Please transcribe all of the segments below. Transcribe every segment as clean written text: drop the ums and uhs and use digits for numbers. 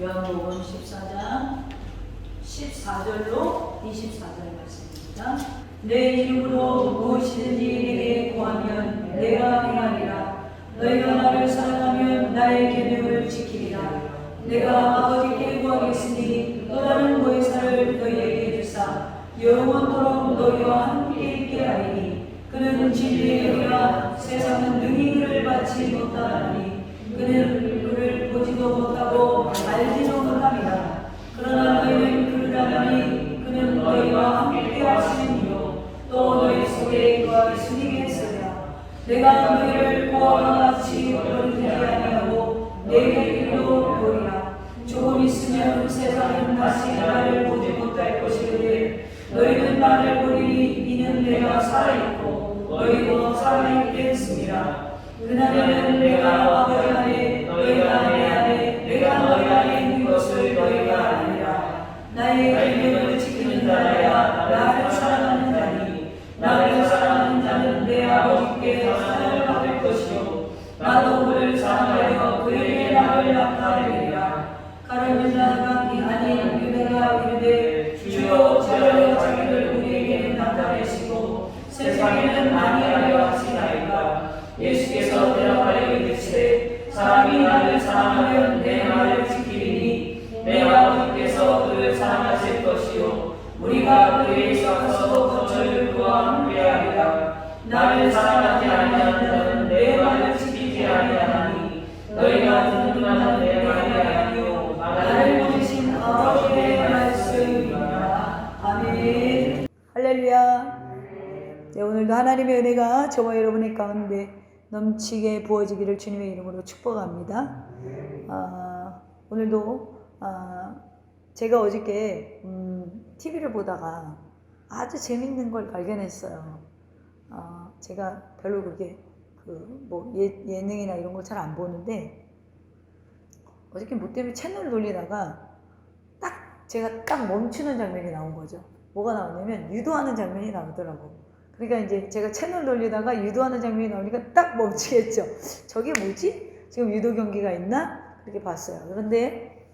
요한복음 14장 14절로 24절 말씀입니다. 내 이름으로 무엇이든지 내게 구하면 내가 행하리라. 너희가 나를 사랑하면 나의 계명을 지키리라. 내가 아버지께 구하겠으니 또 다른 보혜사를 너희에게 주사 영원토록 너희와 함께 있게 하리니 그는 진리의 영이라. 세상은 능히 그를 받지 못하나니 그는 그를 보지도 못하고 알지도 못합니다. 그러나 너희는 그를 알아니 그는 너희와 함께 하시니요 또 너희 속에 거하시니 했으랴. 내가 너희를 고아와 같이 부르지 아니하고 내게 이르러 보리라. 조금 있으면 세상은 다시 나를 보지 못할 것이거늘 너희는 나를 보리니 이는 내가 살아있고 너희도 살아있겠습니다. 그날에는 내가 아버지 안에 너희가 내 안에 내가 너희 안에 있는 것을 너희가 알리라. 나의 계명을 지키는 자라야 나를 사랑하는 자니 나를 사랑하는 자는 내 아버지께 사랑을 받을 것이요 나도 그를 사랑하여 그에게 나를 나타내리라. 가룟 유다가 아닌 유다가 이르되 주여 저를 자기를 우리에게 나타내시고 세상에는 아니하려 하시나이까. 예수께서 대답하여 이르시되 사람이 나를 사랑하면 내 말을 지키리니 내 아버지께서 그를 사랑하실 것이요 우리가 그에 있어서 저를 그와 함께하리라. 나를 사랑하지 아니하는 자는 내 말을 지키지 아니하나니 너희가 듣는 말은 내 말이 아니요 나를 보내신 아버지의 말씀이니라. 아멘. 할렐루야. 네, 오늘도 하나님의 은혜가 저와 여러분의 가운데 넘치게 부어지기를 주님의 이름으로 축복합니다. 오늘도 제가 어저께 TV를 보다가 아주 재밌는 걸 발견했어요. 제가 별로 그렇게 예능이나 이런 걸 잘 안 보는데 어저께 뭐 때문에 채널을 돌리다가 제가 딱 멈추는 장면이 나온 거죠. 뭐가 나오냐면 유도하는 장면이 나오더라고. 그러니까 이제 제가 채널 돌리다가 유도하는 장면이 나오니까 딱 멈추겠죠. 저게 뭐지? 지금 유도 경기가 있나? 그렇게 봤어요. 그런데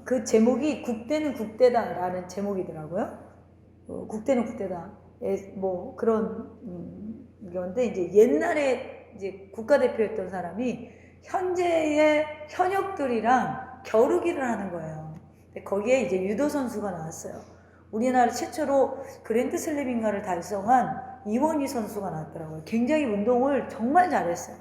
그 제목이 국대는 국대다라는 제목이더라고요. 국대는 국대다. 뭐 그런 건데 이제 옛날에 이제 국가대표였던 사람이 현재의 현역들이랑 겨루기를 하는 거예요. 거기에 이제 유도 선수가 나왔어요. 우리나라 최초로 그랜드슬램인가를 달성한 이원희 선수가 나왔더라고요. 굉장히 운동을 정말 잘했어요.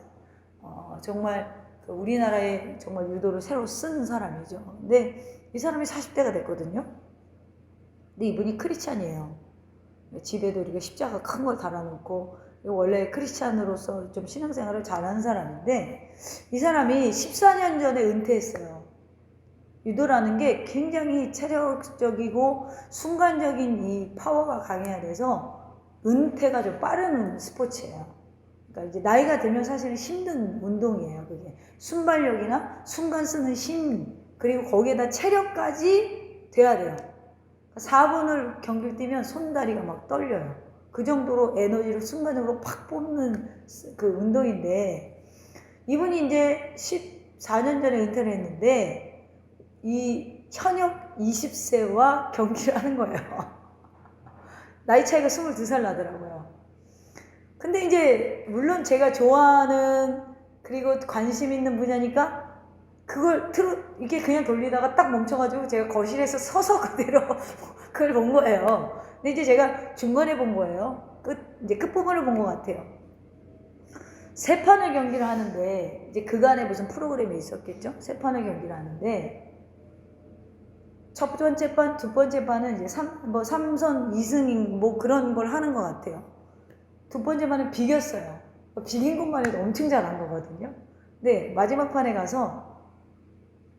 정말 우리나라에 정말 유도를 새로 쓴 사람이죠. 근데 이 사람이 40대가 됐거든요. 근데 이분이 크리스찬이에요. 집에도 이렇게 십자가 큰 걸 달아놓고 원래 크리스찬으로서 좀 신앙생활을 잘하는 사람인데 이 사람이 14년 전에 은퇴했어요. 유도라는 게 굉장히 체력적이고 순간적인 이 파워가 강해야 돼서 은퇴가 좀 빠른 스포츠예요. 그러니까 이제 나이가 들면 사실은 힘든 운동이에요. 그게 순발력이나 순간 쓰는 힘 그리고 거기에다 체력까지 돼야 돼요. 4분을 경기를 뛰면 손다리가 막 떨려요. 그 정도로 에너지를 순간적으로 팍 뽑는 그 운동인데 이분이 이제 14년 전에 은퇴를 했는데 이 현역 20세와 경기를 하는 거예요. 나이 차이가 22살 나더라고요. 근데 이제 물론 제가 좋아하는 그리고 관심 있는 분야니까 그걸 이렇게 그냥 돌리다가 딱 멈춰가지고 제가 거실에서 서서 그대로 그걸 본 거예요. 근데 이제 제가 중간에 본 거예요. 이제 끝부분을 본 것 같아요. 세 판을 경기를 하는데 이제 그간에 무슨 프로그램이 있었겠죠? 세 판을 경기를 하는데 첫 번째 판, 두 번째 판은 이제 3선 2승 뭐 그런 걸 하는 것 같아요. 두 번째 판은 비겼어요. 비긴 것만 해도 엄청 잘한 거거든요. 근데 마지막 판에 가서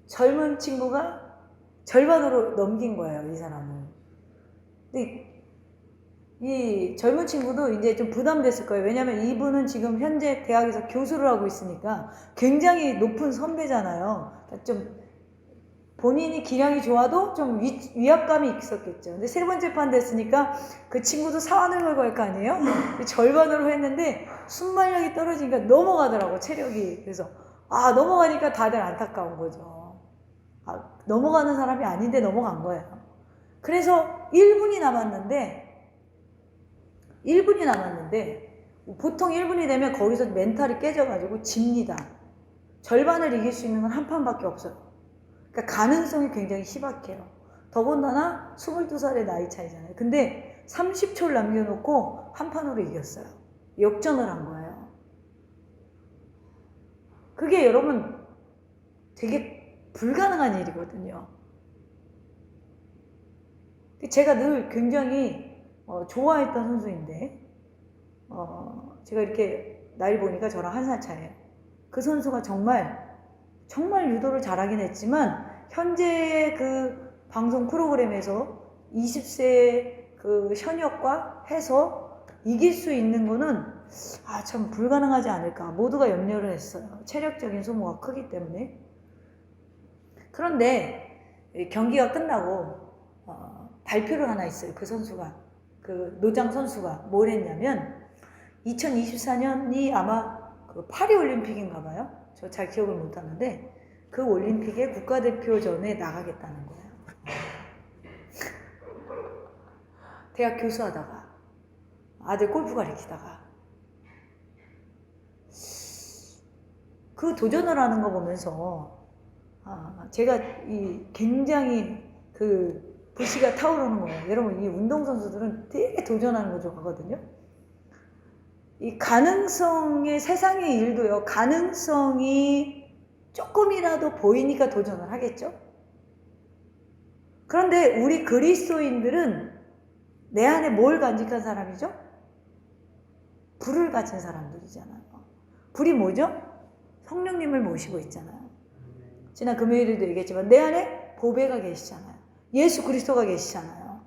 젊은 친구가 절반으로 넘긴 거예요, 이 사람을. 근데 이 젊은 친구도 이제 좀 부담됐을 거예요. 왜냐면 이분은 지금 현재 대학에서 교수를 하고 있으니까 굉장히 높은 선배잖아요. 좀 본인이 기량이 좋아도 좀 위압감이 있었겠죠. 근데 세 번째 판 됐으니까 그 친구도 사활을 걸고 할 거 아니에요? 절반으로 했는데 순발력이 떨어지니까 넘어가더라고, 체력이. 그래서 넘어가니까 다들 안타까운 거죠. 넘어가는 사람이 아닌데 넘어간 거예요. 그래서 1분이 남았는데 보통 1분이 되면 거기서 멘탈이 깨져가지고 집니다. 절반을 이길 수 있는 건 한 판밖에 없어요. 그러니까 가능성이 굉장히 희박해요. 더군다나 22살의 나이 차이잖아요. 근데 30초를 남겨놓고 한 판으로 이겼어요. 역전을 한 거예요. 그게 여러분 되게 불가능한 일이거든요. 제가 늘 굉장히 좋아했던 선수인데 제가 이렇게 나이 보니까 저랑 1살 차이에요. 그 선수가 정말 유도를 잘하긴 했지만 현재의 그 방송 프로그램에서 20세 그 현역과 해서 이길 수 있는 거는 참 불가능하지 않을까 모두가 염려를 했어요. 체력적인 소모가 크기 때문에. 그런데 경기가 끝나고 발표를 하나 있어요. 그 선수가, 그 노장 선수가 뭘 했냐면 2024년이 아마 그 파리올림픽인가 봐요. 저 잘 기억을 못하는데 그 올림픽에 국가대표전에 나가겠다는 거예요. 대학 교수하다가 아들 골프 가르치다가 그 도전을 하는 거 보면서 제가 굉장히 그 불씨가 타오르는 거예요. 여러분, 이 운동선수들은 되게 도전하는 거 좋아하거든요. 이 가능성의 세상의 일도요. 가능성이 조금이라도 보이니까 도전을 하겠죠. 그런데 우리 그리스도인들은 내 안에 뭘 간직한 사람이죠? 불을 가진 사람들이잖아요. 불이 뭐죠? 성령님을 모시고 있잖아요. 지난 금요일에도 얘기했지만 내 안에 보배가 계시잖아요. 예수 그리스도가 계시잖아요.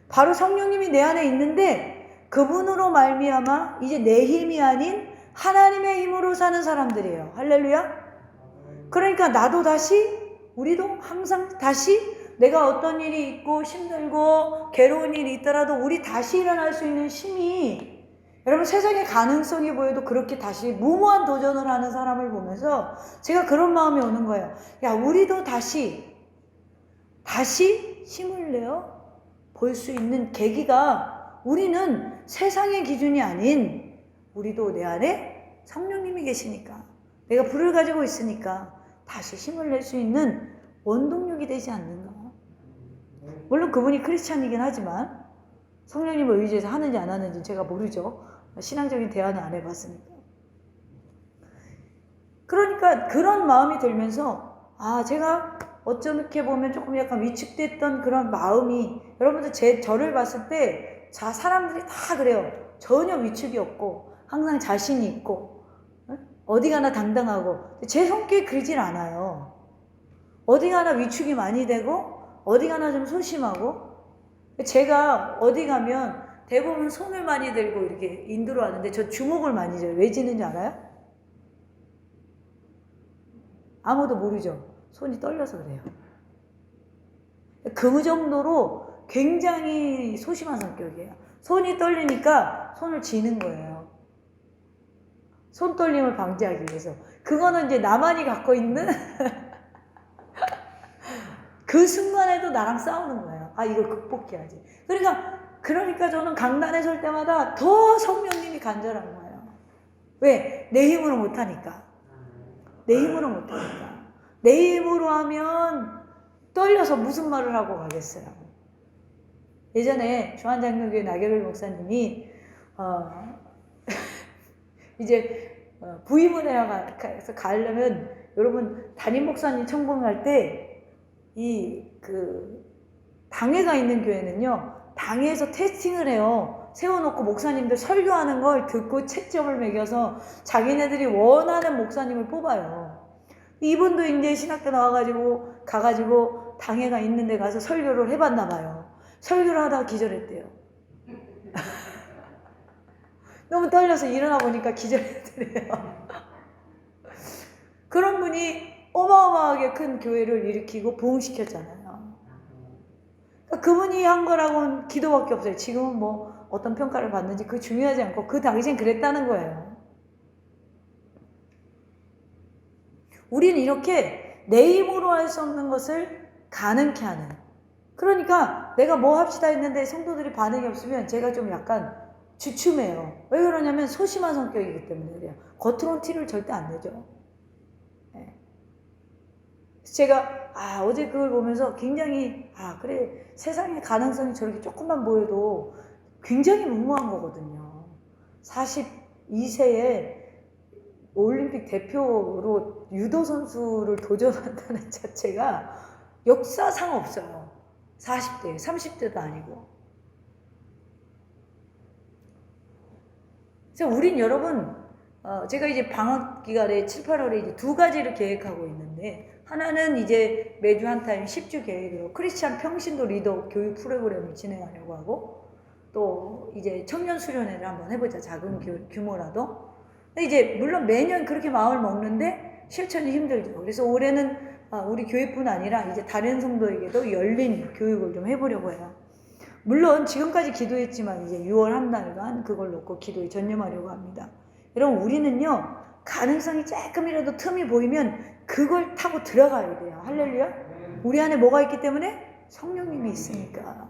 바로 성령님이 내 안에 있는데 그분으로 말미암아 이제 내 힘이 아닌 하나님의 힘으로 사는 사람들이에요. 할렐루야. 그러니까 나도 다시, 우리도 항상 다시 내가 어떤 일이 있고 힘들고 괴로운 일이 있더라도 우리 다시 일어날 수 있는 힘이, 여러분 세상에 가능성이 보여도 그렇게 다시 무모한 도전을 하는 사람을 보면서 제가 그런 마음이 오는 거예요. 야, 우리도 다시 힘을 내어 볼 수 있는 계기가, 우리는 세상의 기준이 아닌, 우리도 내 안에 성령님이 계시니까, 내가 불을 가지고 있으니까 다시 힘을 낼 수 있는 원동력이 되지 않는가. 물론 그분이 크리스찬이긴 하지만 성령님을 의지해서 하는지 안 하는지 제가 모르죠. 신앙적인 대화는 안 해봤으니까. 그러니까 그런 마음이 들면서 제가 어떻게 보면 조금 약간 위축됐던 그런 마음이, 여러분들 저를 봤을 때 사람들이 다 그래요. 전혀 위축이 없고 항상 자신이 있고 어디 가나 당당하고, 제 성격이 그러질 않아요. 어디 가나 위축이 많이 되고 어디 가나 좀 소심하고, 제가 어디 가면 대부분 손을 많이 들고 이렇게 인도로 하는데 저 주먹을 많이 져요. 왜 지는지 알아요? 아무도 모르죠. 손이 떨려서 그래요. 그 정도로 굉장히 소심한 성격이에요. 손이 떨리니까 손을 쥐는 거예요. 손 떨림을 방지하기 위해서. 그거는 이제 나만이 갖고 있는 그 순간에도 나랑 싸우는 거예요. 이걸 극복해야지. 그러니까 저는 강단에 설 때마다 더 성령님이 간절한 거예요. 왜? 내 힘으로 못하니까. 내 힘으로 하면 떨려서 무슨 말을 하고 가겠어요. 예전에 중앙장로교회 나경일 목사님이 이제 부임을 해서 가려면, 여러분 담임 목사님 청봉할 때 당회가 있는 교회는요, 당회에서 테스팅을 해요. 세워놓고 목사님들 설교하는 걸 듣고 채점을 매겨서 자기네들이 원하는 목사님을 뽑아요. 이분도 이제 신학교 가가지고 당회가 있는 데 가서 설교를 해봤나 봐요. 설교를 하다가 기절했대요. 너무 떨려서 일어나 보니까 기절했대요. 그런 분이 어마어마하게 큰 교회를 일으키고 부흥시켰잖아요. 그분이 한 거라고는 기도밖에 없어요. 지금은 뭐 어떤 평가를 받는지 그거 중요하지 않고 그 당시엔 그랬다는 거예요. 우리는 이렇게 내 힘으로 할 수 없는 것을 가능케 하는. 그러니까 내가 뭐 합시다 했는데 성도들이 반응이 없으면 제가 좀 약간 주춤해요. 왜 그러냐면 소심한 성격이기 때문에 그래요. 겉으로는 티를 절대 안 내죠. 네. 제가 어제 그걸 보면서 굉장히 그래, 세상의 가능성이 저렇게 조금만 보여도 굉장히 무모한 거거든요. 42세에 올림픽 대표로 유도 선수를 도전한다는 자체가 역사상 없어요. 40대, 30대도 아니고. 그래서 우린 여러분, 제가 이제 방학 기간에 7, 8월에 이제 두 가지를 계획하고 있는데, 하나는 이제 매주 한 타임 10주 계획으로 크리스찬 평신도 리더 교육 프로그램을 진행하려고 하고, 또 이제 청년 수련회를 한번 해보자. 작은 규모라도. 근데 이제 물론 매년 그렇게 마음을 먹는데 실천이 힘들죠. 그래서 올해는 우리 교회뿐 아니라 이제 다른 성도에게도 열린 교육을 좀 해보려고 해요. 물론 지금까지 기도했지만 이제 6월 한 달간 그걸 놓고 기도에 전념하려고 합니다. 여러분, 우리는요, 가능성이 조금이라도 틈이 보이면 그걸 타고 들어가야 돼요. 할렐루야. 우리 안에 뭐가 있기 때문에? 성령님이 있으니까.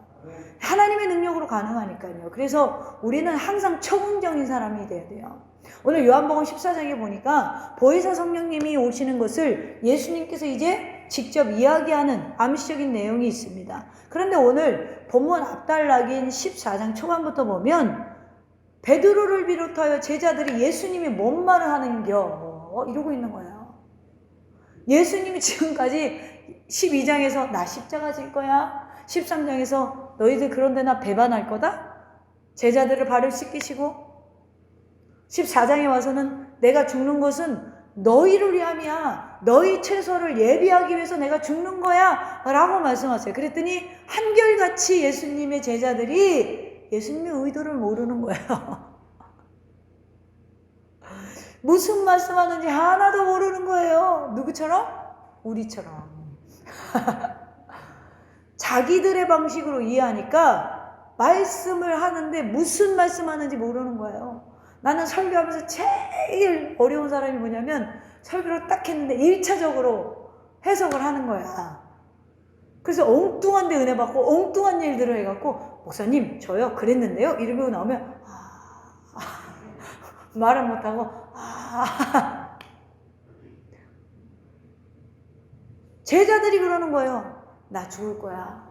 하나님의 능력으로 가능하니까요. 그래서 우리는 항상 초긍정인 사람이 돼야 돼요. 오늘 요한복음 14장에 보니까 보혜사 성령님이 오시는 것을 예수님께서 이제 직접 이야기하는 암시적인 내용이 있습니다. 그런데 오늘 본문 앞단락인 14장 초반부터 보면 베드로를 비롯하여 제자들이 예수님이 뭔 말을 하는겨 이러고 있는 거예요. 예수님이 지금까지 12장에서 나 십자가 질 거야, 13장에서 너희들 그런데 나 배반할 거다, 제자들을 발을 씻기시고 14장에 와서는 내가 죽는 것은 너희를 위함이야, 너희 채소를 예비하기 위해서 내가 죽는 거야 라고 말씀하세요. 그랬더니 한결같이 예수님의 제자들이 예수님의 의도를 모르는 거예요. 무슨 말씀하는지 하나도 모르는 거예요. 누구처럼? 우리처럼. 자기들의 방식으로 이해하니까 말씀을 하는데 무슨 말씀하는지 모르는 거예요. 나는 설교하면서 제일 어려운 사람이 뭐냐면 설교를 딱 했는데 1차적으로 해석을 하는 거야. 그래서 엉뚱한 데 은혜 받고 엉뚱한 일들을 해갖고 목사님 저요 그랬는데요 이러고 나오면 말은 못하고 제자들이 그러는 거예요. 나 죽을 거야.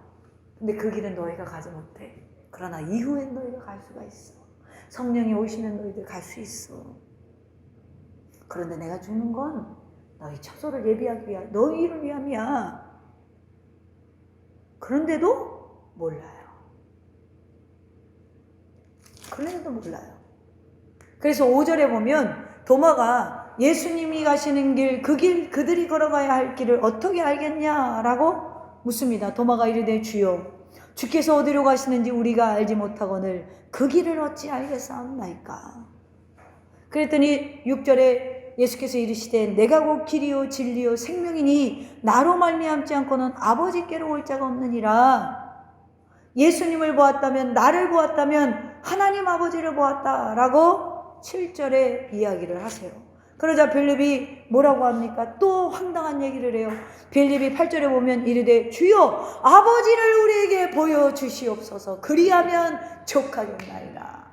근데 그 길은 너희가 가지 못해. 그러나 이후엔 너희가 갈 수가 있어. 성령이 오시면 너희들 갈 수 있어. 그런데 내가 죽는 건 너희 처소를 예비하기 위한 너희를 위함이야. 그런데도 몰라요. 그런데도 몰라요. 그래서 5절에 보면 도마가 예수님이 가시는 길, 그 길, 그들이 걸어가야 할 길을 어떻게 알겠냐라고 묻습니다. 도마가 이르되 주여, 주께서 어디로 가시는지 우리가 알지 못하거늘 그 길을 어찌 알겠사옵나이까. 그랬더니 6절에 예수께서 이르시되 내가 곧 길이요 진리요 생명이니 나로 말미암지 않고는 아버지께로 올 자가 없느니라. 예수님을 보았다면, 나를 보았다면 하나님 아버지를 보았다라고 7절에 이야기를 하세요. 그러자 빌립이 뭐라고 합니까? 또 황당한 얘기를 해요. 빌립이 8절에 보면 이르되 주여 아버지를 우리에게 보여주시옵소서 그리하면 족하겠나이다.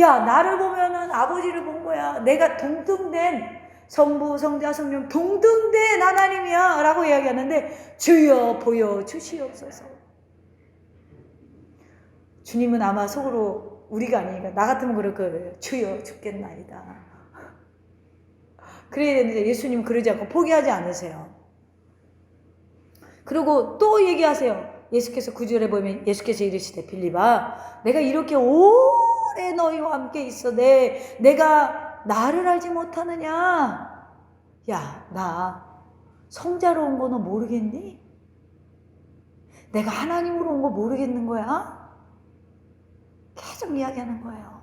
야, 나를 보면은 아버지를 본 거야. 내가 동등된 성부, 성자, 성령 동등된 하나님이야 라고 이야기하는데 주여 보여주시옵소서. 주님은 아마 속으로 우리가 아니니까 나 같으면 그럴 거예요. 주여 죽겠나이다. 그래야 되는데 예수님은 그러지 않고 포기하지 않으세요. 그리고 또 얘기하세요. 예수께서 9절에 보면 예수께서 이르시되 빌립아 내가 이렇게 오래 너희와 함께 있어대 내가 나를 알지 못하느냐. 야, 나 성자로 온 거 너 모르겠니? 내가 하나님으로 온 거 모르겠는 거야? 계속 이야기하는 거예요.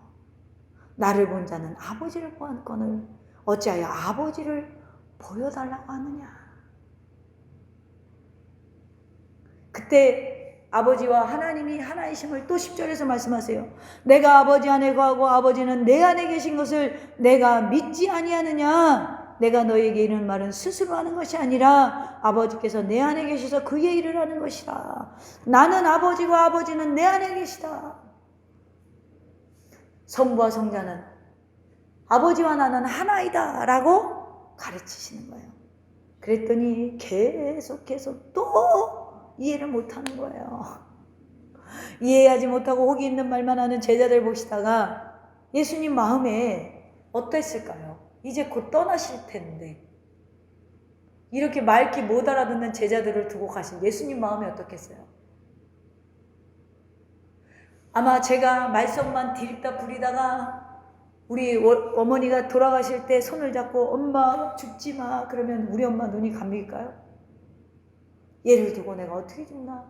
나를 본 자는 아버지를 보았거늘 어찌하여 아버지를 보여달라고 하느냐. 그때 아버지와 하나님이 하나이심을 또 10절에서 말씀하세요. 내가 아버지 안에 거하고 아버지는 내 안에 계신 것을 내가 믿지 아니하느냐. 내가 너에게 이르는 말은 스스로 하는 것이 아니라 아버지께서 내 안에 계셔서 그의 일을 하는 것이라. 나는 아버지고 아버지는 내 안에 계시다. 성부와 성자는 아버지와 나는 하나이다 라고 가르치시는 거예요. 그랬더니 계속 또 이해를 못하는 거예요. 이해하지 못하고 혹이 있는 말만 하는 제자들 보시다가 예수님 마음에 어땠을까요? 이제 곧 떠나실 텐데 이렇게 말귀 못 알아듣는 제자들을 두고 가신 예수님 마음이 어떻겠어요? 아마 제가 말썽만 디립다 부리다가 우리 어머니가 돌아가실 때 손을 잡고 엄마 죽지 마 그러면 우리 엄마 눈이 감길까요? 얘를 두고 내가 어떻게 죽나?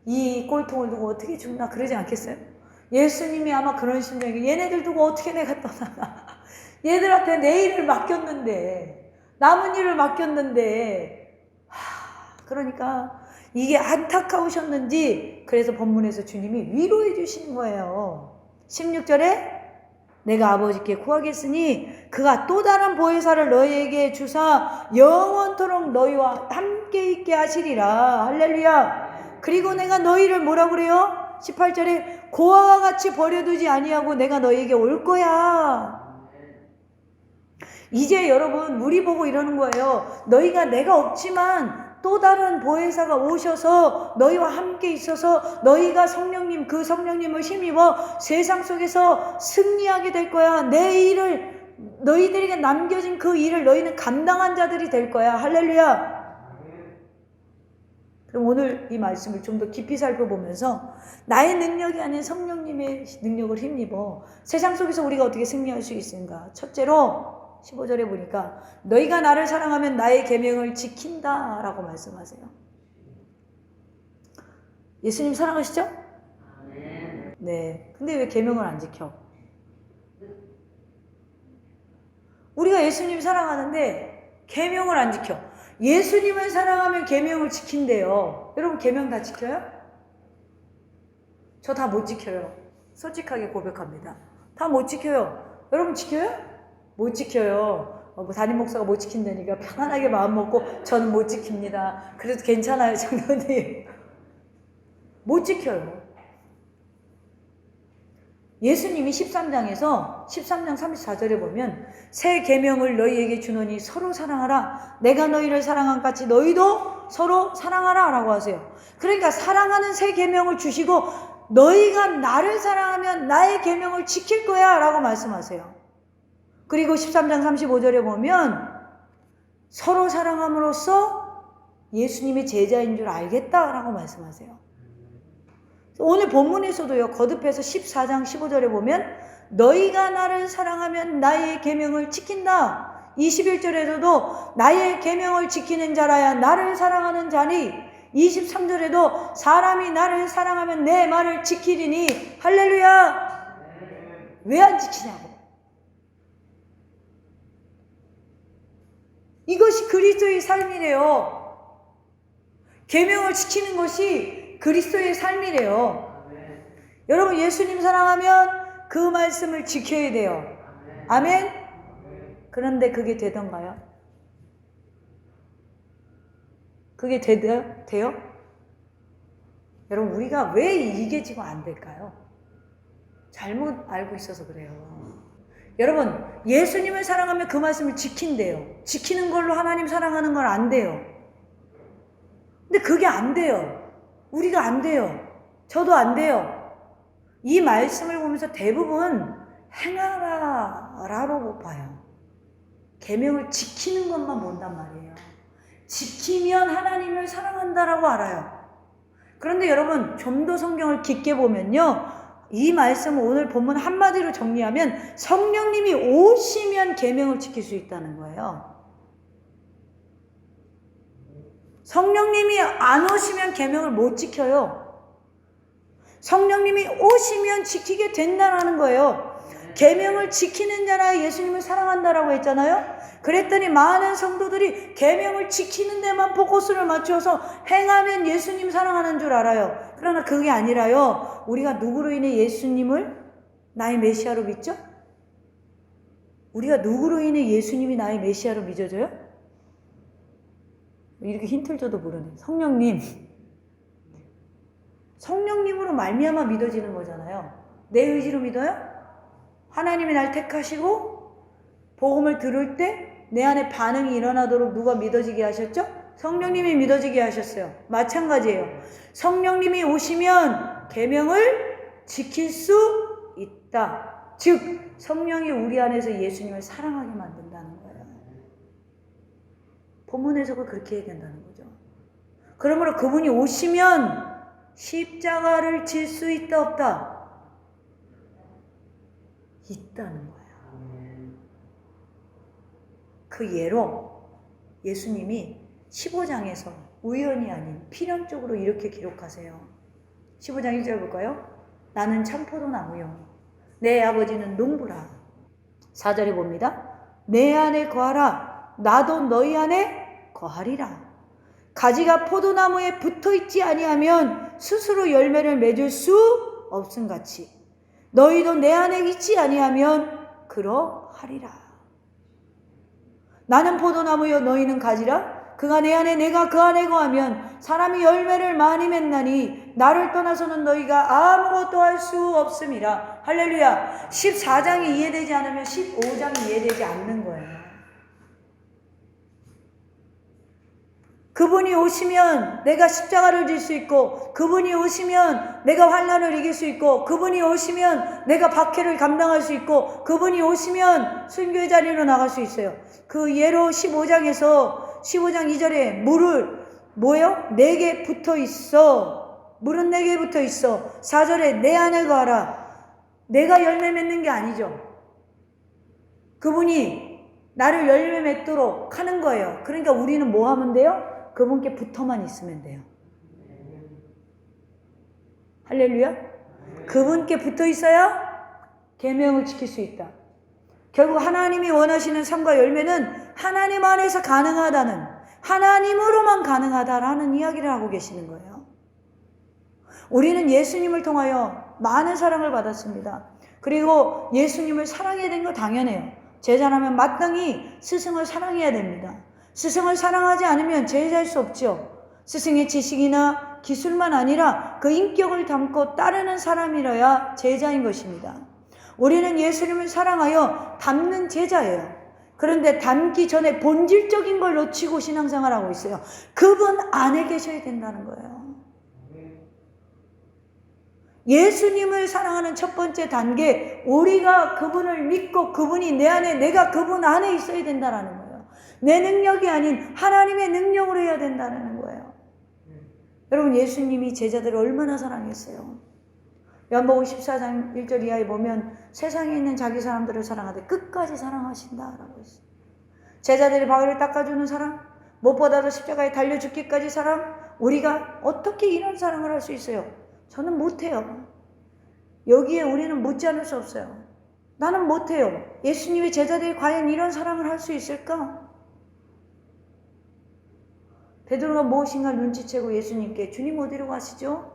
이 꼴통을 두고 어떻게 죽나? 그러지 않겠어요? 예수님이 아마 그런 심정이에요. 얘네들 두고 어떻게 내가 떠나나? 얘들한테 내 일을 맡겼는데 남은 일을 맡겼는데 그러니까 이게 안타까우셨는지 그래서 본문에서 주님이 위로해 주시는 거예요. 16절에 내가 아버지께 구하겠으니 그가 또 다른 보혜사를 너희에게 주사 영원토록 너희와 함께 있게 하시리라. 할렐루야. 그리고 내가 너희를 뭐라고 그래요? 18절에 고아와 같이 버려두지 아니하고 내가 너희에게 올 거야. 이제 여러분 우리 보고 이러는 거예요. 너희가 내가 없지만 또 다른 보혜사가 오셔서 너희와 함께 있어서 너희가 성령님 그 성령님을 힘입어 세상 속에서 승리하게 될 거야. 내 일을 너희들에게 남겨진 그 일을 너희는 감당한 자들이 될 거야. 할렐루야. 그럼 오늘 이 말씀을 좀 더 깊이 살펴보면서 나의 능력이 아닌 성령님의 능력을 힘입어 세상 속에서 우리가 어떻게 승리할 수 있는가. 첫째로 15절에 보니까 너희가 나를 사랑하면 나의 계명을 지킨다 라고 말씀하세요. 예수님 사랑하시죠? 네. 근데 왜 계명을 안 지켜? 우리가 예수님 사랑하는데 계명을 안 지켜. 예수님을 사랑하면 계명을 지킨대요. 여러분 계명 다 지켜요? 저 다 못 지켜요. 솔직하게 고백합니다. 다 못 지켜요. 여러분 지켜요? 못 지켜요. 담임 목사가 못 지킨다니까 편안하게 마음 먹고 저는 못 지킵니다. 그래도 괜찮아요, 장로님. 못 지켜요. 예수님이 13장 34절에 보면 새 계명을 너희에게 주노니 서로 사랑하라. 내가 너희를 사랑한 같이 너희도 서로 사랑하라 라고 하세요. 그러니까 사랑하는 새 계명을 주시고 너희가 나를 사랑하면 나의 계명을 지킬 거야 라고 말씀하세요. 그리고 13장 35절에 보면 서로 사랑함으로써 예수님의 제자인 줄 알겠다라고 말씀하세요. 오늘 본문에서도요. 거듭해서 14장 15절에 보면 너희가 나를 사랑하면 나의 계명을 지킨다. 21절에서도 나의 계명을 지키는 자라야 나를 사랑하는 자니 23절에도 사람이 나를 사랑하면 내 말을 지키리니 할렐루야. 왜 안 지키냐고. 이것이 그리스도의 삶이래요. 계명을 지키는 것이 그리스도의 삶이래요. 여러분 예수님 사랑하면 그 말씀을 지켜야 돼요. 아멘? 그런데 그게 되던가요? 그게 돼요? 여러분 우리가 왜 이게 지금 안 될까요? 잘못 알고 있어서 그래요. 여러분 예수님을 사랑하면 그 말씀을 지킨대요. 지키는 걸로 하나님 사랑하는 건 안 돼요. 근데 그게 안 돼요. 우리가 안 돼요. 저도 안 돼요. 이 말씀을 보면서 대부분 행하라라고 못 봐요. 계명을 지키는 것만 본단 말이에요. 지키면 하나님을 사랑한다라고 알아요. 그런데 여러분 좀 더 성경을 깊게 보면요. 이 말씀을 오늘 본문 한마디로 정리하면 성령님이 오시면 계명을 지킬 수 있다는 거예요. 성령님이 안 오시면 계명을 못 지켜요. 성령님이 오시면 지키게 된다는 거예요. 계명을 지키는 자라 예수님을 사랑한다라고 했잖아요. 그랬더니 많은 성도들이 계명을 지키는 데만 포커스를 맞춰서 행하면 예수님 사랑하는 줄 알아요. 그러나 그게 아니라요. 우리가 누구로 인해 예수님을 나의 메시아로 믿죠? 우리가 누구로 인해 예수님이 나의 메시아로 믿어져요? 이렇게 힌트를 줘도 모르네. 성령님. 성령님으로 말미암아 믿어지는 거잖아요. 내 의지로 믿어요? 하나님이 날 택하시고 복음을 들을 때 내 안에 반응이 일어나도록 누가 믿어지게 하셨죠? 성령님이 믿어지게 하셨어요. 마찬가지예요. 성령님이 오시면 계명을 지킬 수 있다. 즉 성령이 우리 안에서 예수님을 사랑하게 만든다는 거예요. 본문 해석을 그렇게 해야 된다는 거죠. 그러므로 그분이 오시면 십자가를 질 수 있다 없다? 있다는 거예요. 그 예로 예수님이 15장에서 우연이 아닌 필연적으로 이렇게 기록하세요. 15장 1절 볼까요? 나는 참포도나무요 내 아버지는 농부라. 4절에 봅니다. 내 안에 거하라 나도 너희 안에 거하리라. 가지가 포도나무에 붙어있지 아니하면 스스로 열매를 맺을 수 없음같이 너희도 내 안에 있지 아니하면 그러하리라. 나는 포도나무요 너희는 가지라. 그가 내 안에 내가 그 안에 거하면 사람이 열매를 많이 맺나니 나를 떠나서는 너희가 아무것도 할 수 없음이라. 할렐루야. 14장이 이해되지 않으면 15장이 이해되지 않는 거예요. 그분이 오시면 내가 십자가를 질 수 있고, 그분이 오시면 내가 환난을 이길 수 있고, 그분이 오시면 내가 박해를 감당할 수 있고, 그분이 오시면 순교의 자리로 나갈 수 있어요. 그 예로 15장에서 15장 2절에 물을 뭐요? 내게 붙어 있어. 물은 내게 붙어 있어. 4절에 내 안에 거하라. 내가 열매 맺는 게 아니죠. 그분이 나를 열매 맺도록 하는 거예요. 그러니까 우리는 뭐 하면 돼요? 그분께 붙어만 있으면 돼요. 할렐루야. 그분께 붙어 있어야 계명을 지킬 수 있다. 결국 하나님이 원하시는 삶과 열매는 하나님 안에서 가능하다는, 하나님으로만 가능하다라는 이야기를 하고 계시는 거예요. 우리는 예수님을 통하여 많은 사랑을 받았습니다. 그리고 예수님을 사랑해야 되는 거 당연해요. 제자라면 마땅히 스승을 사랑해야 됩니다. 스승을 사랑하지 않으면 제자일 수 없죠. 스승의 지식이나 기술만 아니라 그 인격을 담고 따르는 사람이라야 제자인 것입니다. 우리는 예수님을 사랑하여 닮는 제자예요. 그런데 닮기 전에 본질적인 걸 놓치고 신앙생활하고 있어요. 그분 안에 계셔야 된다는 거예요. 예수님을 사랑하는 첫 번째 단계, 우리가 그분을 믿고 그분이 내 안에, 내가 그분 안에 있어야 된다는 거예요. 내 능력이 아닌 하나님의 능력으로 해야 된다는 거예요. 여러분, 예수님이 제자들을 얼마나 사랑했어요. 요한복음 14장 1절 이하에 보면 세상에 있는 자기 사람들을 사랑하되 끝까지 사랑하신다라고 했어요. 제자들이 바울을 닦아주는 사람, 무엇보다도 십자가에 달려 죽기까지 사랑, 우리가 어떻게 이런 사랑을 할 수 있어요? 저는 못해요. 여기에 우리는 묻지 않을 수 없어요. 나는 못해요. 예수님의 제자들이 과연 이런 사랑을 할 수 있을까? 베드로가 무엇인가 눈치채고 예수님께, 주님 어디로 가시죠?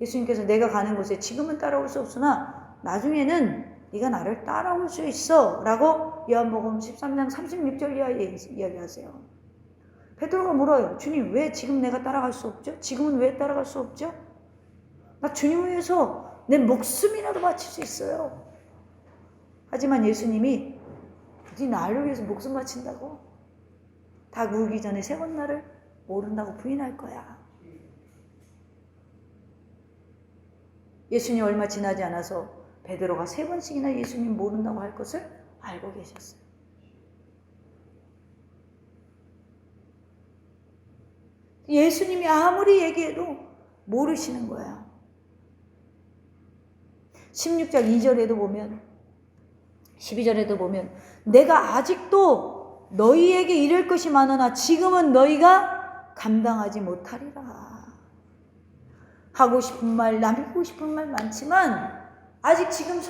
예수님께서 내가 가는 곳에 지금은 따라올 수 없으나 나중에는 네가 나를 따라올 수 있어 라고 요한복음 13장 36절 이하에 이야기하세요. 베드로가 물어요. 주님, 왜 지금 내가 따라갈 수 없죠? 지금은 왜 따라갈 수 없죠? 나 주님을 위해서 내 목숨이라도 바칠 수 있어요. 하지만 예수님이 네 나를 위해서 목숨 바친다고? 닭 울기 전에 세 번 나를 모른다고 부인할 거야. 예수님 얼마 지나지 않아서 베드로가 3번씩이나 예수님 모른다고 할 것을 알고 계셨어요. 예수님이 아무리 얘기해도 모르시는 거야. 16장 2절에도 보면, 12절에도 보면 내가 아직도 너희에게 이를 것이 많으나 지금은 너희가 감당하지 못하리라. 하고 싶은 말, 남기고 싶은 말 많지만 아직 지금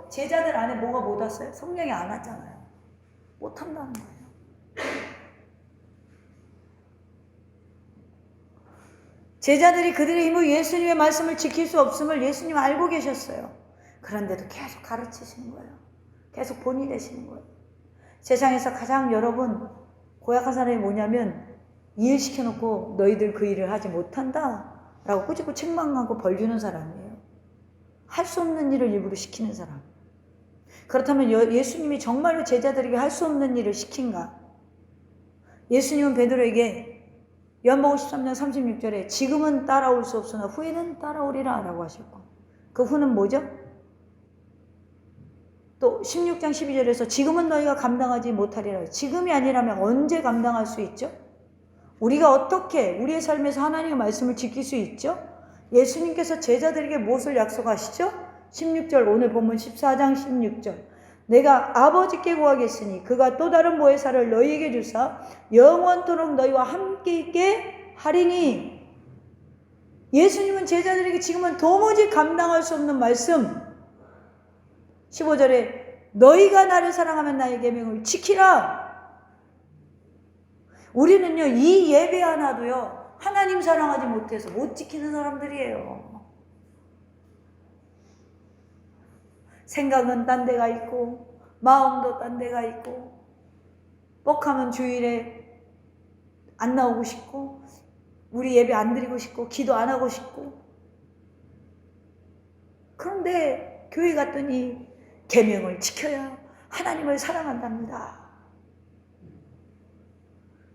제자들 안에 뭐가 못 왔어요? 성령이 안 왔잖아요. 못한다는 거예요. 제자들이 그들의 힘으로 예수님의 말씀을 지킬 수 없음을 예수님 알고 계셨어요. 그런데도 계속 가르치시는 거예요. 계속 본이 되시는 거예요. 세상에서 가장 여러분 고약한 사람이 뭐냐면 일 시켜놓고 너희들 그 일을 하지 못한다 라고 꾸짖고 책망하고 벌 주는 사람이에요. 할 수 없는 일을 일부러 시키는 사람. 그렇다면 예수님이 정말로 제자들에게 할 수 없는 일을 시킨가? 예수님은 베드로에게 요한복음 13장 36절에 지금은 따라올 수 없으나 후에는 따라오리라 라고 하셨고, 그 후는 뭐죠? 또 16장 12절에서 지금은 너희가 감당하지 못하리라. 지금이 아니라면 언제 감당할 수 있죠? 우리가 어떻게 우리의 삶에서 하나님의 말씀을 지킬 수 있죠? 예수님께서 제자들에게 무엇을 약속하시죠? 16절, 오늘 본문 14장 16절. 내가 아버지께 구하겠으니 그가 또 다른 보혜사를 너희에게 주사 영원토록 너희와 함께 있게 하리니. 예수님은 제자들에게 지금은 도무지 감당할 수 없는 말씀, 15절에 너희가 나를 사랑하면 나의 계명을 지키라. 우리는요, 이 예배 하나도요, 하나님 사랑하지 못해서 못 지키는 사람들이에요. 생각은 딴 데가 있고 마음도 딴 데가 있고, 뻑하면 주일에 안 나오고 싶고, 우리 예배 안 드리고 싶고, 기도 안 하고 싶고. 그런데 교회 갔더니 계명을 지켜야 하나님을 사랑한답니다.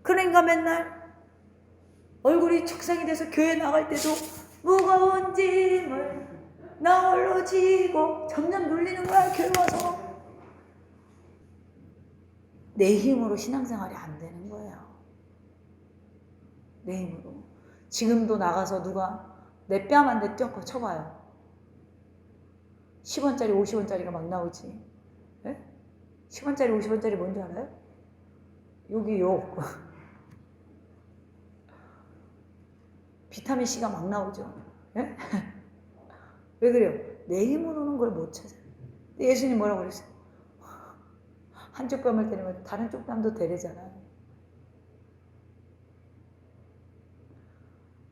그러니까 맨날 얼굴이 축상이 돼서 교회 나갈 때도 무거운 짐을 나 홀로 지고 점점 눌리는 거야. 교회 와서 내 힘으로 신앙생활이 안 되는 거예요. 내 힘으로. 지금도 나가서 누가 내 뺨 한 대 뛰어서 쳐봐요. 10원짜리 50원짜리가 막 나오지. 네? 10원짜리 50원짜리 뭔지 알아요? 여기요. 비타민C가 막 나오죠. 네? 왜 그래요? 내 힘으로는 걸 못 찾아요. 예수님 뭐라고 그랬어요? 한쪽 뺨을 때리면 다른 쪽 뺨도 때리잖아요.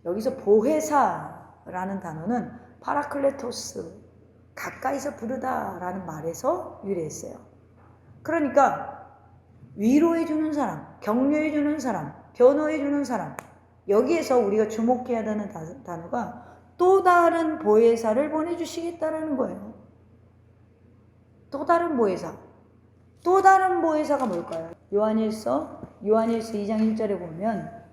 여기서 보혜사라는 단어는 파라클레토스, 가까이서 부르다라는 말에서 유래했어요. 그러니까 위로해주는 사람, 격려해주는 사람, 변호해주는 사람, 여기에서 우리가 주목해야 되는 단어가 또 다른 보혜사를 보내주시겠다라는 거예요. 또 다른 보혜사. 또 다른 보혜사가 뭘까요? 요한일서 2장 1절에 보면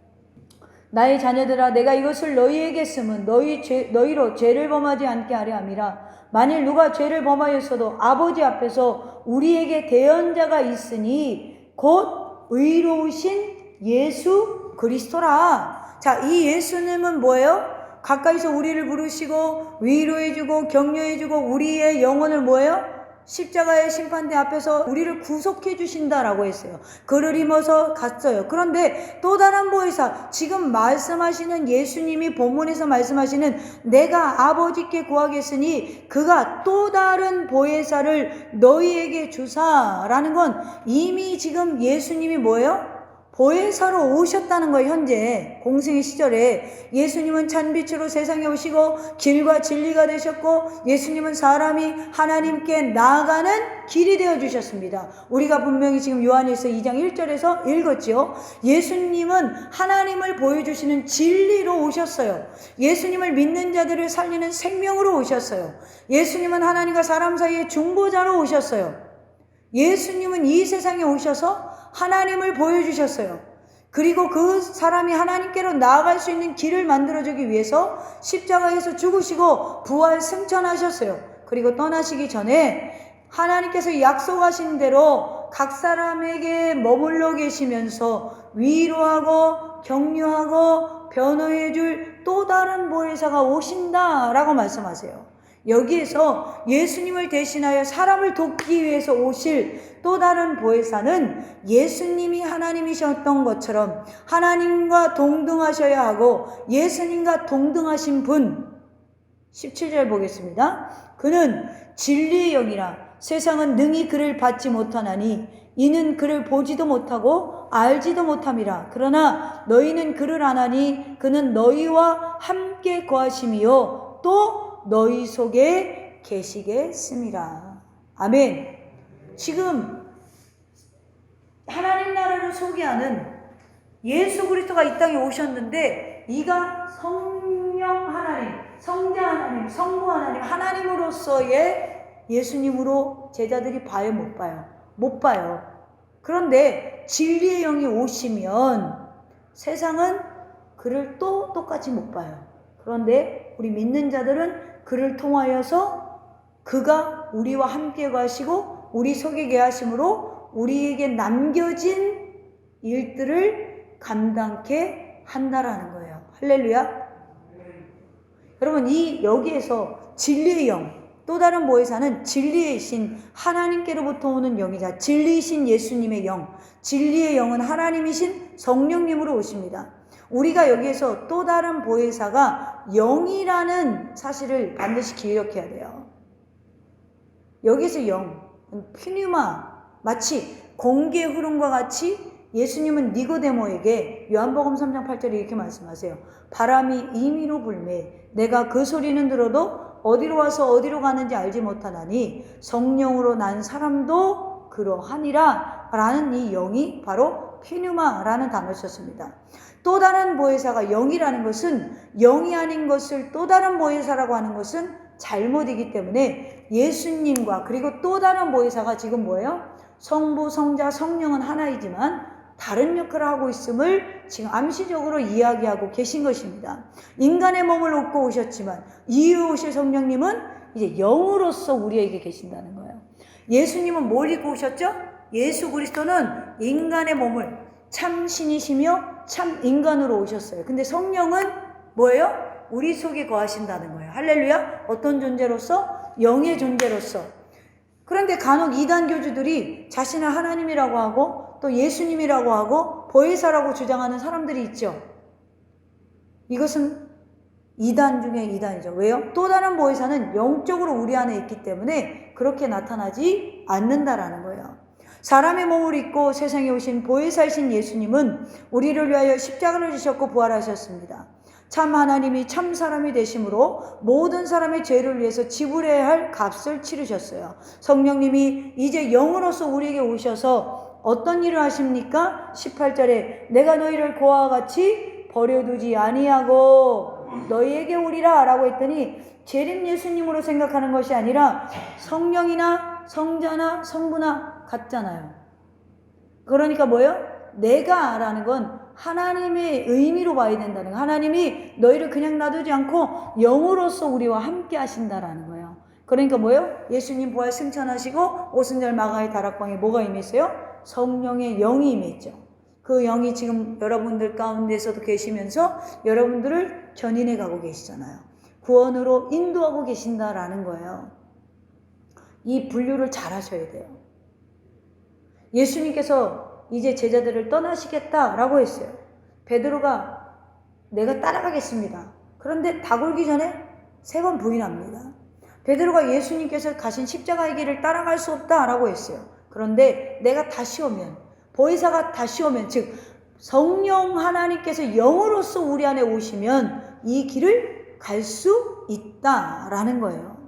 나의 자녀들아 내가 이것을 너희에게 쓰면 너희로 죄를 범하지 않게 하려 함이라. 만일 누가 죄를 범하였어도 아버지 앞에서 우리에게 대언자가 있으니 곧 의로우신 예수 그리스도라. 자, 이 예수님은 뭐예요? 가까이서 우리를 부르시고 위로해주고 격려해주고 우리의 영혼을 뭐예요? 십자가의 심판대 앞에서 우리를 구속해 주신다라고 했어요. 그를 힘어서 갔어요. 그런데 또 다른 보혜사, 지금 말씀하시는 예수님이 본문에서 말씀하시는 내가 아버지께 구하겠으니 그가 또 다른 보혜사를 너희에게 주사라는 건 이미 지금 예수님이 뭐예요? 보혜사로 오셨다는 거예요. 현재 공생의 시절에 예수님은 찬빛으로 세상에 오시고 길과 진리가 되셨고 예수님은 사람이 하나님께 나아가는 길이 되어 주셨습니다. 우리가 분명히 지금 요한일서 2장 1절에서 읽었죠. 예수님은 하나님을 보여주시는 진리로 오셨어요. 예수님을 믿는 자들을 살리는 생명으로 오셨어요. 예수님은 하나님과 사람 사이의 중보자로 오셨어요. 예수님은 이 세상에 오셔서 하나님을 보여주셨어요. 그리고 그 사람이 하나님께로 나아갈 수 있는 길을 만들어주기 위해서 십자가에서 죽으시고 부활 승천하셨어요. 그리고 떠나시기 전에 하나님께서 약속하신 대로 각 사람에게 머물러 계시면서 위로하고 격려하고 변호해줄 또 다른 보혜사가 오신다라고 말씀하세요. 여기에서 예수님을 대신하여 사람을 돕기 위해서 오실 또 다른 보혜사는 예수님이 하나님이셨던 것처럼 하나님과 동등하셔야 하고 예수님과 동등하신 분. 17절 보겠습니다. 그는 진리의 영이라 세상은 능히 그를 받지 못하나니 이는 그를 보지도 못하고 알지도 못함이라. 그러나 너희는 그를 아나니 그는 너희와 함께 거하심이요 또 너희 속에 계시겠음이라. 아멘. 지금 하나님 나라를 소개하는 예수 그리스도가 이 땅에 오셨는데 이가 성령 하나님, 성자 하나님, 성부 하나님, 하나님으로서의 예수님으로 제자들이 봐요, 못 봐요? 못 봐요. 그런데 진리의 영이 오시면 세상은 그를 또 똑같이 못 봐요. 그런데 우리 믿는 자들은 그를 통하여서 그가 우리와 함께 가시고 우리 속에 하심으로 우리에게 남겨진 일들을 감당케 한다라는 거예요. 할렐루야. 여러분, 여기에서 진리의 영, 또 다른 보혜사는 진리의 신 하나님께로부터 오는 영이자 진리이신 예수님의 영, 진리의 영은 하나님이신 성령님으로 오십니다. 우리가 여기에서 또 다른 보혜사가 영이라는 사실을 반드시 기억해야 돼요. 여기서 영, 피뉴마, 마치 공기의 흐름과 같이 예수님은 니고데모에게 요한복음 3장 8절에 이렇게 말씀하세요. 바람이 임의로 불매 내가 그 소리는 들어도 어디로 와서 어디로 가는지 알지 못하나니 성령으로 난 사람도 그러하니라 라는 이 영이 바로 피누마라는 단어를 썼습니다. 또 다른 보혜사가 영이라는 것은 영이 아닌 것을 또 다른 보혜사라고 하는 것은 잘못이기 때문에 예수님과 그리고 또 다른 보혜사가 지금 뭐예요? 성부, 성자, 성령은 하나이지만 다른 역할을 하고 있음을 지금 암시적으로 이야기하고 계신 것입니다. 인간의 몸을 얻고 오셨지만 이후에 오실 성령님은 이제 영으로서 우리에게 계신다는 거예요. 예수님은 뭘 입고 오셨죠? 예수 그리스도는 인간의 몸을 참 신이시며 참 인간으로 오셨어요. 근데 성령은 뭐예요? 우리 속에 거하신다는 거예요. 할렐루야. 어떤 존재로서? 영의 존재로서. 그런데 간혹 이단 교주들이 자신을 하나님이라고 하고 또 예수님이라고 하고 보혜사라고 주장하는 사람들이 있죠. 이것은 이단 중에 이단이죠. 왜요? 또 다른 보혜사는 영적으로 우리 안에 있기 때문에 그렇게 나타나지 않는다라는 거예요. 사람의 몸을 입고 세상에 오신 보혜사이신 예수님은 우리를 위하여 십자가를 지셨고 부활하셨습니다. 참 하나님이 참 사람이 되심으로 모든 사람의 죄를 위해서 지불해야 할 값을 치르셨어요. 성령님이 이제 영으로서 우리에게 오셔서 어떤 일을 하십니까? 18절에 내가 너희를 고아와 같이 버려두지 아니하고 너희에게 오리라 라고 했더니 재림 예수님으로 생각하는 것이 아니라 성령이나 성자나 성부나 같잖아요. 그러니까 뭐예요? 내가 라는 건 하나님의 의미로 봐야 된다는 거예요. 하나님이 너희를 그냥 놔두지 않고 영으로서 우리와 함께 하신다라는 거예요. 그러니까 뭐예요? 예수님 부활 승천하시고 오순절 마가의 다락방에 뭐가 임했어요? 성령의 영이 임했죠. 그 영이 지금 여러분들 가운데서도 계시면서 여러분들을 견인해 가고 계시잖아요. 구원으로 인도하고 계신다라는 거예요. 이 분류를 잘 하셔야 돼요. 예수님께서 이제 제자들을 떠나시겠다라고 했어요. 베드로가 내가 따라가겠습니다. 그런데 다굴기 전에 3번 부인합니다. 베드로가 예수님께서 가신 십자가의 길을 따라갈 수 없다라고 했어요. 그런데 내가 다시 오면, 보혜사가 다시 오면, 즉 성령 하나님께서 영으로서 우리 안에 오시면 이 길을 갈 수 있다라는 거예요.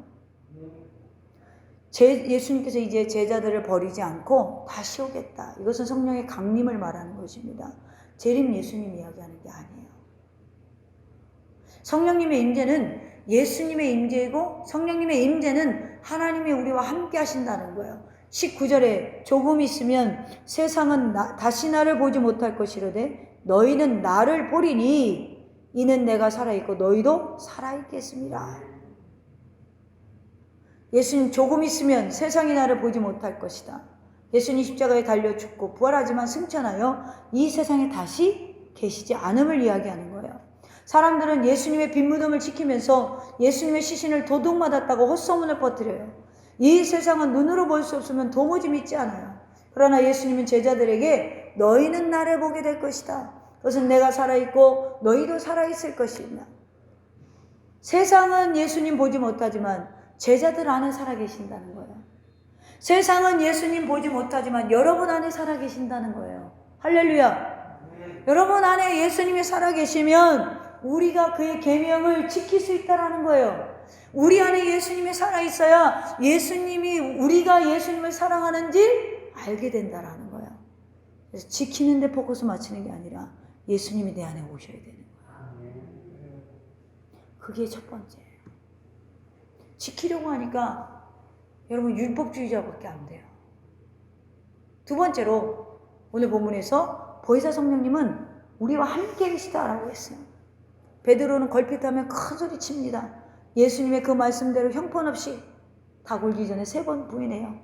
예수님께서 이제 제자들을 버리지 않고 다시 오겠다. 이것은 성령의 강림을 말하는 것입니다. 재림 예수님 이야기하는 게 아니에요. 성령님의 임재는 예수님의 임재이고 성령님의 임재는 하나님이 우리와 함께 하신다는 거예요. 19절에 조금 있으면 세상은 다시 나를 보지 못할 것이로되 너희는 나를 보리니 이는 내가 살아있고 너희도 살아있겠습니다. 예수님 조금 있으면 세상이 나를 보지 못할 것이다. 예수님 십자가에 달려 죽고 부활하지만 승천하여 이 세상에 다시 계시지 않음을 이야기하는 거예요. 사람들은 예수님의 빈무덤을 지키면서 예수님의 시신을 도둑맞았다고 헛소문을 퍼뜨려요. 이 세상은 눈으로 볼 수 없으면 도무지 믿지 않아요. 그러나 예수님은 제자들에게 너희는 나를 보게 될 것이다. 그것은 내가 살아있고 너희도 살아있을 것이다. 세상은 예수님 보지 못하지만 제자들 안에 살아계신다는 거예요. 세상은 예수님 보지 못하지만 여러분 안에 살아계신다는 거예요. 할렐루야. 여러분 안에 예수님이 살아계시면 우리가 그의 계명을 지킬 수 있다는 거예요. 우리 안에 예수님이 살아있어야 우리가 예수님을 사랑하는지 알게 된다라는 거야. 그래서 지키는 데 포커스 맞추는 게 아니라 예수님이 내 안에 오셔야 되는 거야. 그게 첫 번째예요. 지키려고 하니까 여러분 율법주의자밖에 안 돼요. 두 번째로 오늘 본문에서 보혜사 성령님은 우리와 함께 계시다라고 했어요. 베드로는 걸핏하면 큰 소리 칩니다. 예수님의 그 말씀대로 형편없이 다 굴기 전에 3번 부인해요.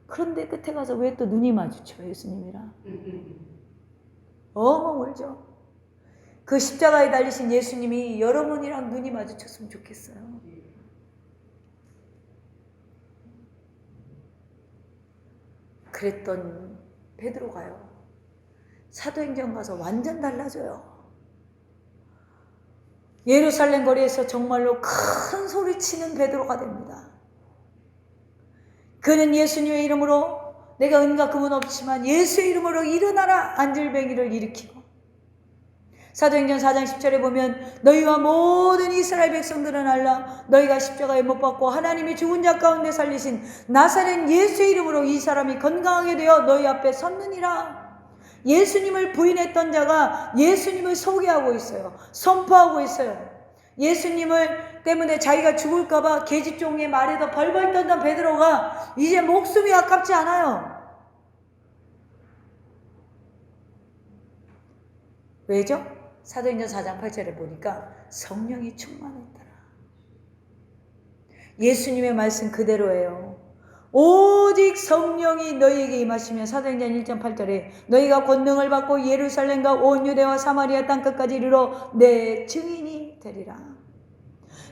그런데 끝에 가서 왜 또 눈이 마주쳐 예수님이랑? 울죠. 그 십자가에 달리신 예수님이 여러분이랑 눈이 마주쳤으면 좋겠어요. 그랬던 베드로가요. 사도행전 가서 완전 달라져요. 예루살렘 거리에서 정말로 큰 소리치는 베드로가 됩니다. 그는 예수님의 이름으로 내가 은과 금은 없지만 예수의 이름으로 일어나라 안질뱅이를 일으키고 사도행전 4장 10절에 보면 너희와 모든 이스라엘 백성들은 알라 너희가 십자가에 못 박고 하나님이 죽은 자 가운데 살리신 나사렛 예수의 이름으로 이 사람이 건강하게 되어 너희 앞에 섰느니라. 예수님을 부인했던 자가 예수님을 소개하고 있어요. 선포하고 있어요. 예수님을 때문에 자기가 죽을까봐 계집종의 말에도 벌벌 떨던 베드로가 이제 목숨이 아깝지 않아요. 왜죠? 사도행전 4장 8절에 보니까 성령이 충만했더라. 예수님의 말씀 그대로예요. 오직 성령이 너희에게 임하시면 사도행전 1장 8절에 너희가 권능을 받고 예루살렘과 온 유대와 사마리아 땅끝까지 이르러 내 증인이 되리라.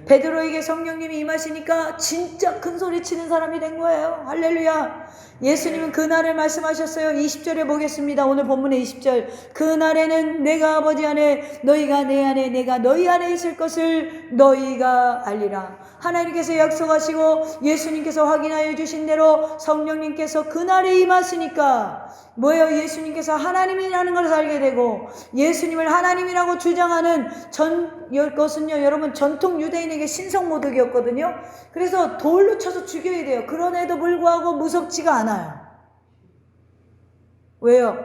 베드로에게 성령님이 임하시니까 진짜 큰 소리 치는 사람이 된 거예요. 할렐루야. 예수님은 그날을 말씀하셨어요. 20절에 보겠습니다. 오늘 본문의 20절. 그날에는 내가 아버지 안에 너희가 내 안에 내가 너희 안에 있을 것을 너희가 알리라. 하나님께서 약속하시고 예수님께서 확인하여 주신 대로 성령님께서 그날에 임하시니까 뭐예요? 예수님께서 하나님이라는 것을 알게 되고 예수님을 하나님이라고 주장하는 것은요 여러분 전통 유대인에게 신성모독이었거든요. 그래서 돌로 쳐서 죽여야 돼요. 그런에도 불구하고 무섭지가 않아요. 왜요?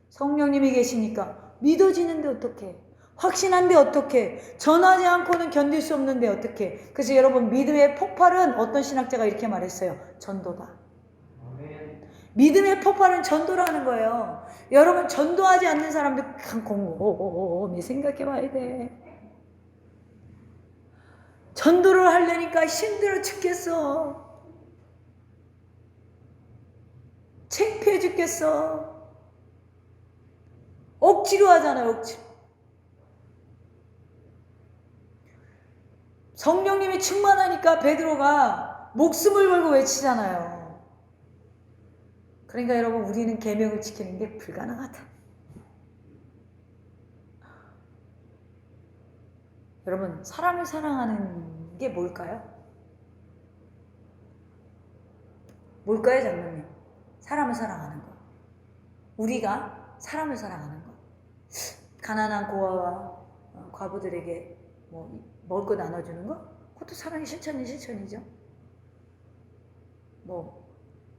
성령님이 계시니까. 믿어지는데 어떡해? 확신한데 어떡해? 전하지 않고는 견딜 수 없는데 어떡해? 그래서 여러분 믿음의 폭발은 어떤 신학자가 이렇게 말했어요. 전도다. 믿음의 폭발은 전도라는 거예요. 여러분 전도하지 않는 사람들 곰곰이 생각해 봐야 돼. 전도를 하려니까 힘들어 죽겠어. 창피해 죽겠어. 억지로 하잖아요. 억지로. 성령님이 충만하니까 베드로가 목숨을 걸고 외치잖아요. 그러니까 여러분 우리는 계명을 지키는 게 불가능하다. 여러분 사람을 사랑하는 게 뭘까요? 뭘까요, 장로님? 사람을 사랑하는 거. 우리가 사람을 사랑하는 거. 가난한 고아와 과부들에게 먹을 거 나눠주는 거? 그것도 사랑의 실천이죠.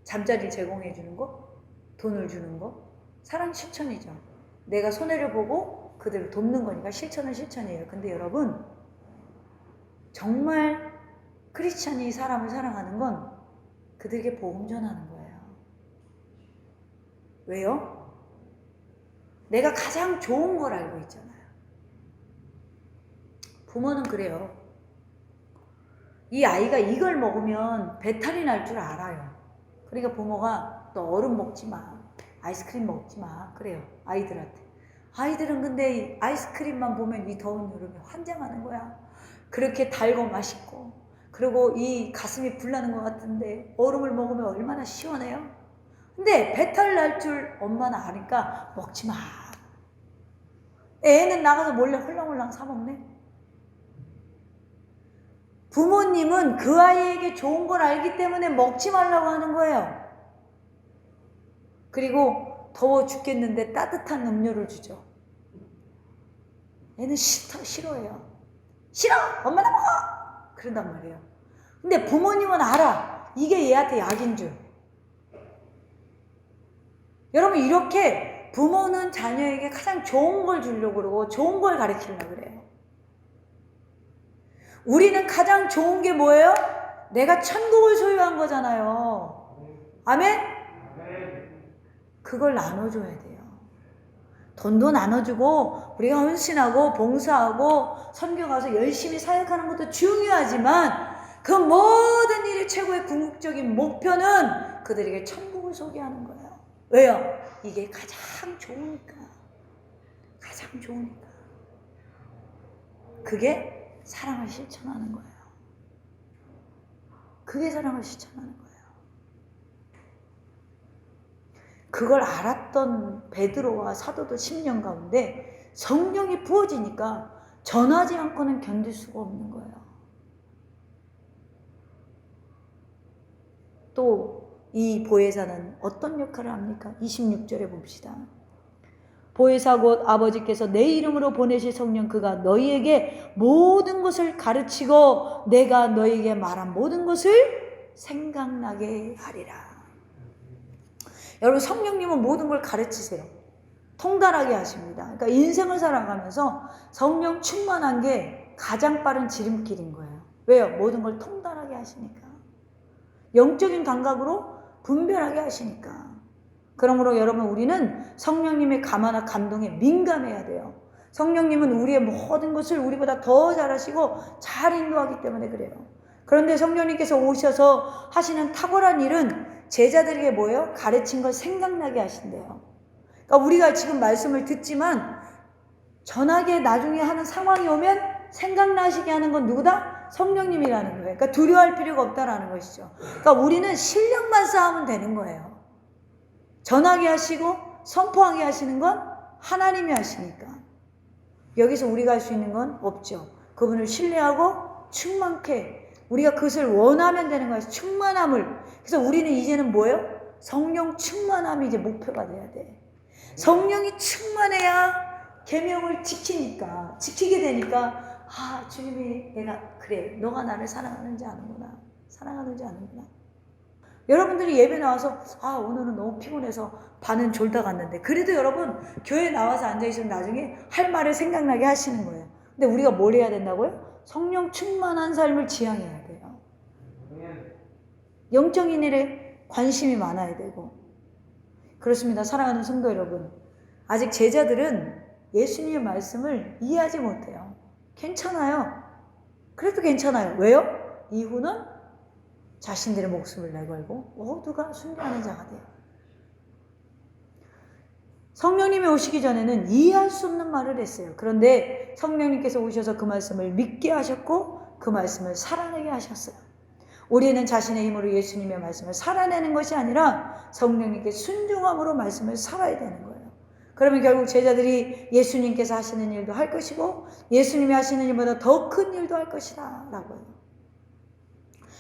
잠자리를 제공해 주는 거, 돈을 주는 거, 사랑 실천이죠. 내가 손해를 보고 그들을 돕는 거니까 실천은 실천이에요. 근데 여러분, 정말 크리스찬이 사람을 사랑하는 건 그들에게 복음 전하는 거예요. 왜요? 내가 가장 좋은 걸 알고 있잖아요. 부모는 그래요. 이 아이가 이걸 먹으면 배탈이 날 줄 알아요. 그러니까 부모가 너 얼음 먹지 마, 아이스크림 먹지 마 그래요. 아이들한테. 아이들은 근데 아이스크림만 보면 이 더운 여름에 환장하는 거야. 그렇게 달고 맛있고 그리고 이 가슴이 불나는 것 같은데 얼음을 먹으면 얼마나 시원해요. 근데 배탈 날 줄 엄마는 아니까 먹지 마. 애는 나가서 몰래 홀랑홀랑 사 먹네. 부모님은 그 아이에게 좋은 걸 알기 때문에 먹지 말라고 하는 거예요. 그리고 더워 죽겠는데 따뜻한 음료를 주죠. 애는 싫어해요. 싫어! 엄마나 먹어! 그런단 말이에요. 근데 부모님은 알아. 이게 얘한테 약인 줄. 여러분, 이렇게 부모는 자녀에게 가장 좋은 걸 주려고 그러고 좋은 걸 가르치려고 그래요. 우리는 가장 좋은 게 뭐예요? 내가 천국을 소유한 거잖아요. 아멘? 그걸 나눠줘야 돼요. 돈도 나눠주고 우리가 헌신하고 봉사하고 선교 가서 열심히 사역하는 것도 중요하지만 그 모든 일의 최고의 궁극적인 목표는 그들에게 천국을 소개하는 거예요. 왜요? 이게 가장 좋으니까. 가장 좋으니까. 그게 사랑을 실천하는 거예요. 그게 사랑을 실천하는 거예요. 그걸 알았던 베드로와 사도들 10년 가운데 성령이 부어지니까 전하지 않고는 견딜 수가 없는 거예요. 또 이 보혜사는 어떤 역할을 합니까? 26절에 봅시다. 보혜사 곧 아버지께서 내 이름으로 보내실 성령 그가 너희에게 모든 것을 가르치고 내가 너희에게 말한 모든 것을 생각나게 하리라. 여러분, 성령님은 모든 걸 가르치세요. 통달하게 하십니다. 그러니까 인생을 살아가면서 성령 충만한 게 가장 빠른 지름길인 거예요. 왜요? 모든 걸 통달하게 하시니까. 영적인 감각으로 분별하게 하시니까. 그러므로 여러분, 우리는 성령님의 감화나 감동에 민감해야 돼요. 성령님은 우리의 모든 것을 우리보다 더 잘하시고 잘 인도하기 때문에 그래요. 그런데 성령님께서 오셔서 하시는 탁월한 일은 제자들에게 뭐예요? 가르친 걸 생각나게 하신대요. 그러니까 우리가 지금 말씀을 듣지만 전하게 나중에 하는 상황이 오면 생각나시게 하는 건 누구다? 성령님이라는 거예요. 그러니까 두려워할 필요가 없다라는 것이죠. 그러니까 우리는 실력만 쌓으면 되는 거예요. 전하게 하시고 선포하게 하시는 건 하나님이 하시니까. 여기서 우리가 할 수 있는 건 없죠. 그분을 신뢰하고 충만케 우리가 그것을 원하면 되는 거예요. 충만함을. 그래서 우리는 이제는 뭐예요? 성령 충만함이 이제 목표가 돼야 돼. 성령이 충만해야 계명을 지키게 되니까 주님이 내가 그래 너가 나를 사랑하는지 아는구나. 사랑하는지 아는구나. 여러분들이 예배 나와서 오늘은 너무 피곤해서 반은 졸다 갔는데 그래도 여러분 교회 나와서 앉아있으면 나중에 할 말을 생각나게 하시는 거예요. 근데 우리가 뭘 해야 된다고요? 성령 충만한 삶을 지향해야 돼요. 영적인 일에 관심이 많아야 되고. 그렇습니다. 사랑하는 성도 여러분, 아직 제자들은 예수님의 말씀을 이해하지 못해요. 괜찮아요. 그래도 괜찮아요. 왜요? 이후는 자신들의 목숨을 내걸고 모두가 순교하는 자가 돼요. 성령님이 오시기 전에는 이해할 수 없는 말을 했어요. 그런데 성령님께서 오셔서 그 말씀을 믿게 하셨고 그 말씀을 살아내게 하셨어요. 우리는 자신의 힘으로 예수님의 말씀을 살아내는 것이 아니라 성령님께 순종함으로 말씀을 살아야 되는 거예요. 그러면 결국 제자들이 예수님께서 하시는 일도 할 것이고 예수님이 하시는 일보다 더 큰 일도 할 것이다 라고요.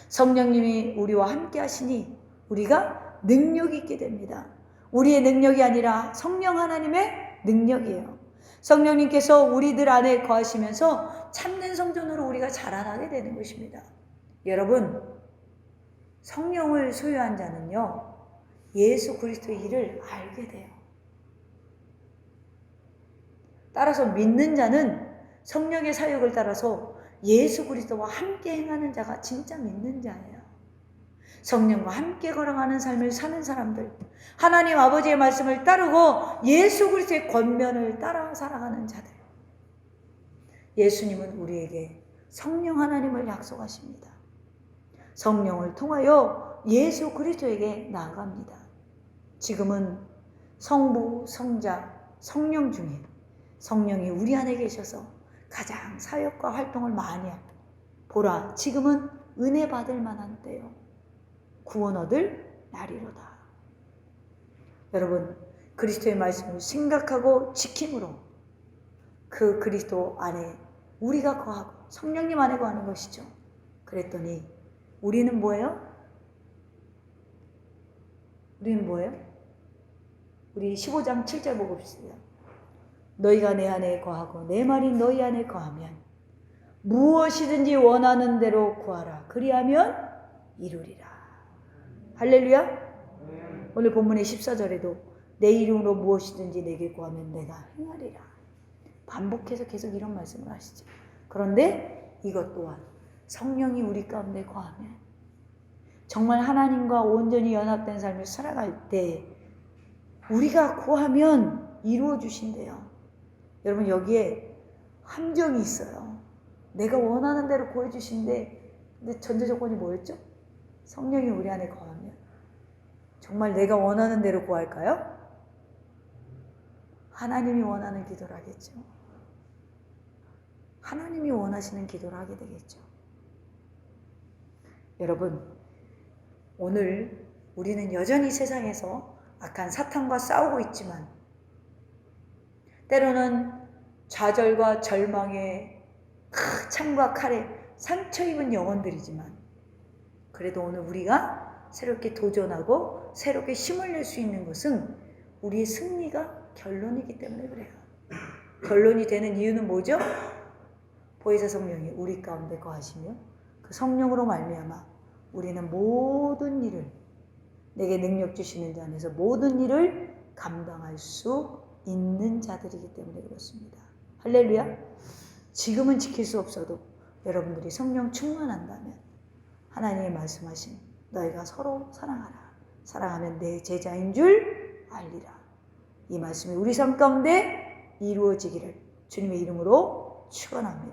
성령님이 우리와 함께 하시니 우리가 능력이 있게 됩니다. 우리의 능력이 아니라 성령 하나님의 능력이에요. 성령님께서 우리들 안에 거하시면서 참된 성전으로 우리가 자라나게 되는 것입니다. 여러분, 성령을 소유한 자는요, 예수 그리스도의 일을 알게 돼요. 따라서 믿는 자는 성령의 사역을 따라서 예수 그리스도와 함께 행하는 자가 진짜 믿는 자예요. 성령과 함께 걸어가는 삶을 사는 사람들, 하나님 아버지의 말씀을 따르고 예수 그리스도의 권면을 따라 살아가는 자들. 예수님은 우리에게 성령 하나님을 약속하십니다. 성령을 통하여 예수 그리스도에게 나아갑니다. 지금은 성부, 성자, 성령 중에 성령이 우리 안에 계셔서 가장 사역과 활동을 많이 하고, 보라 지금은 은혜 받을 만한 때요 구원 얻을 날이로다. 여러분, 그리스도의 말씀을 생각하고 지킴으로 그 그리스도 안에 우리가 거하고 성령님 안에 거하는 것이죠. 그랬더니 우리는 뭐예요? 우리 15장 7절 보고 봅시다. 너희가 내 안에 거하고 내 말이 너희 안에 거하면 무엇이든지 원하는 대로 구하라. 그리하면 이루리라. 할렐루야. 오늘 본문의 14절에도 내 이름으로 무엇이든지 내게 구하면 내가 행하리라. 반복해서 계속 이런 말씀을 하시죠. 그런데 이것 또한 성령이 우리 가운데 거하면 정말 하나님과 온전히 연합된 삶을 살아갈 때 우리가 구하면 이루어 주신대요. 여러분 여기에 함정이 있어요. 내가 원하는 대로 구해 주신데 근데 전제 조건이 뭐였죠? 성령이 우리 안에 거하면 정말 내가 원하는 대로 구할까요? 하나님이 원하는 기도를 하겠죠. 하나님이 원하시는 기도를 하게 되겠죠. 여러분, 오늘 우리는 여전히 세상에서 악한 사탄과 싸우고 있지만 때로는 좌절과 절망에 창과 칼에 상처 입은 영혼들이지만 그래도 오늘 우리가 새롭게 도전하고 새롭게 힘을 낼 수 있는 것은 우리의 승리가 결론이기 때문에 그래요. 결론이 되는 이유는 뭐죠? 보혜사 성령이 우리 가운데 거하시며 그 성령으로 말미암아 우리는 모든 일을 내게 능력 주시는 자 안에서 모든 일을 감당할 수 있는 자들이기 때문에 그렇습니다. 할렐루야. 지금은 지킬 수 없어도 여러분들이 성령 충만한다면 하나님이 말씀하신 너희가 서로 사랑하라. 사랑하면 내 제자인 줄 알리라. 이 말씀이 우리 삶 가운데 이루어지기를 주님의 이름으로 축원합니다.